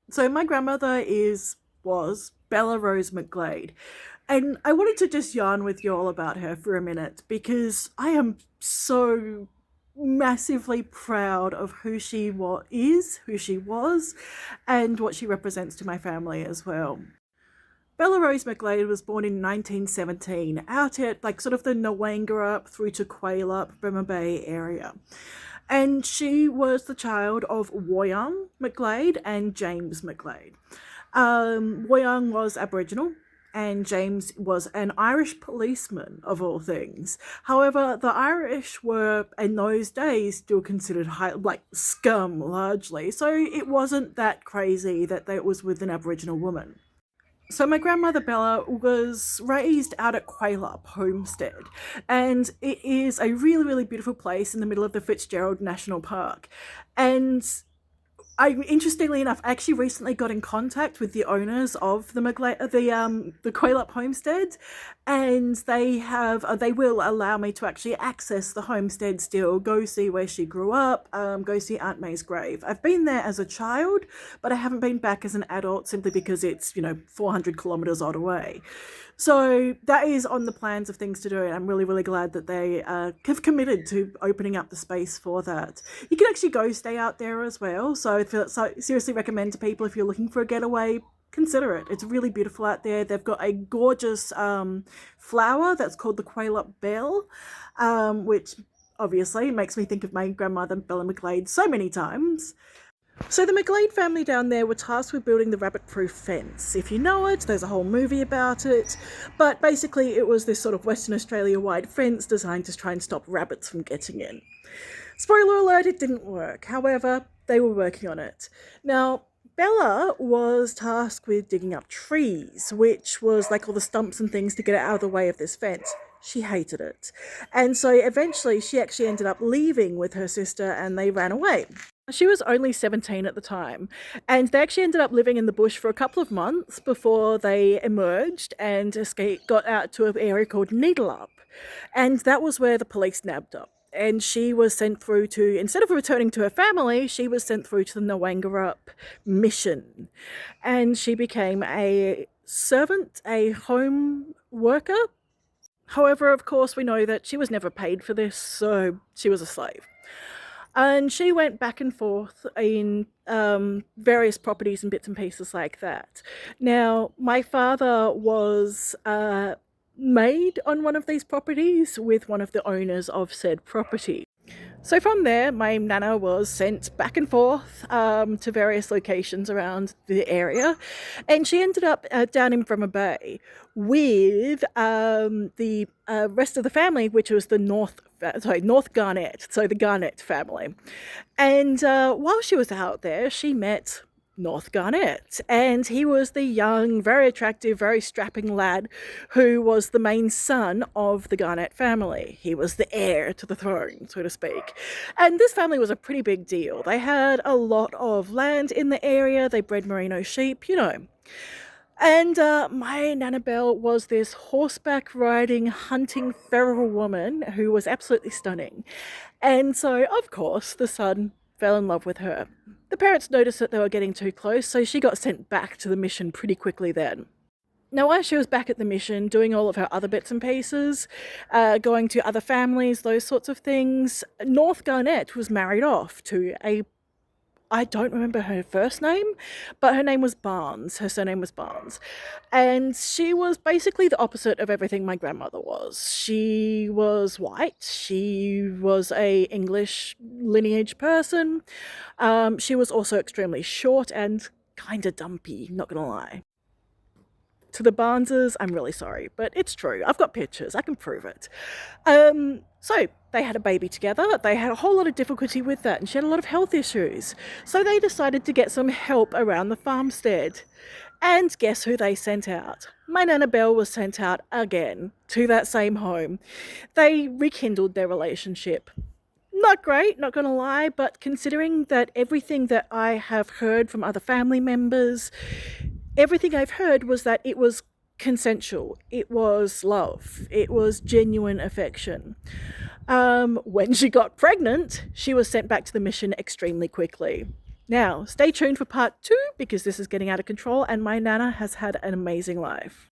So my grandmother was Bella Rose McGlade. And I wanted to just yarn with you all about her for a minute because I am so massively proud of who she was, and what she represents to my family as well. Bella Rose McGlade was born in 1917 out at like sort of the Nwangarup through to Quaylup, Bremer Bay area. And she was the child of Woyung McGlade and James McGlade. Woyung was Aboriginal and James was an Irish policeman, of all things. However, the Irish were, in those days, still considered like scum largely, so it wasn't that crazy that it was with an Aboriginal woman. So my grandmother Bella was raised out at Quaylup Homestead, and it is a really, really beautiful place in the middle of the Fitzgerald National Park. And interestingly enough, I actually recently got in contact with the owners of the Quaylup Homestead, and they will allow me to actually access the homestead still, go see where she grew up, go see Aunt May's grave. I've been there as a child, but I haven't been back as an adult simply because it's 400 kilometers odd away. So that is on the plans of things to do, and I'm really, really glad that they have committed to opening up the space for that. You can actually go stay out there as well, so seriously recommend to people, if you're looking for a getaway, consider it. It's really beautiful out there. They've got a gorgeous flower that's called the Quaylup Bell, which obviously makes me think of my grandmother Bella McGlade so many times. So the McGlade family down there were tasked with building the rabbit-proof fence. If you know it, there's a whole movie about it, but basically it was this sort of Western Australia-wide fence designed to try and stop rabbits from getting in. Spoiler alert, it didn't work. However, they were working on it. Now, Bella was tasked with digging up trees, which was like all the stumps and things to get out of the way of this fence. She hated it. And so eventually she actually ended up leaving with her sister and they ran away. She was only 17 at the time, and they actually ended up living in the bush for a couple of months before they emerged and got out to an area called Needlup. And that was where the police nabbed her. And she was sent through to, instead of returning to her family, she was sent through to the Nwangarup mission. And she became a servant, a home worker. However, of course, we know that she was never paid for this, so she was a slave. And she went back and forth in various properties and bits and pieces like that. Now, my father was made on one of these properties with one of the owners of said property. So from there, my nana was sent back and forth to various locations around the area, and she ended up down in Bremer Bay with the rest of the family, which was the North Garnett, so the Garnett family. And while she was out there, she met North Garnett, and he was the young, very attractive, very strapping lad who was the main son of the Garnett family. He was the heir to the throne, so to speak. And this family was a pretty big deal. They had a lot of land in the area, they bred merino sheep, And my Nana Belle was this horseback riding, hunting, feral woman who was absolutely stunning. And so, of course, the son fell in love with her. The parents noticed that they were getting too close, so she got sent back to the mission pretty quickly then. Now, while she was back at the mission, doing all of her other bits and pieces, going to other families, those sorts of things, North Garnett was married off to I don't remember her first name, but her name was Barnes. Her surname was Barnes. And she was basically the opposite of everything my grandmother was. She was white. She was a English lineage person. She was also extremely short and kind of dumpy, not gonna lie. To the Barneses, I'm really sorry, but it's true. I've got pictures. I can prove it. So they had a baby together. They had a whole lot of difficulty with that, and she had a lot of health issues. So they decided to get some help around the farmstead. And guess who they sent out? My Nana Belle was sent out again to that same home. They rekindled their relationship. Not great, not gonna lie, but considering that everything that I have heard from other family members, everything I've heard was that it was consensual. It was love. It was genuine affection. When she got pregnant, she was sent back to the mission extremely quickly. Now, stay tuned for part 2 because this is getting out of control and my Nana has had an amazing life.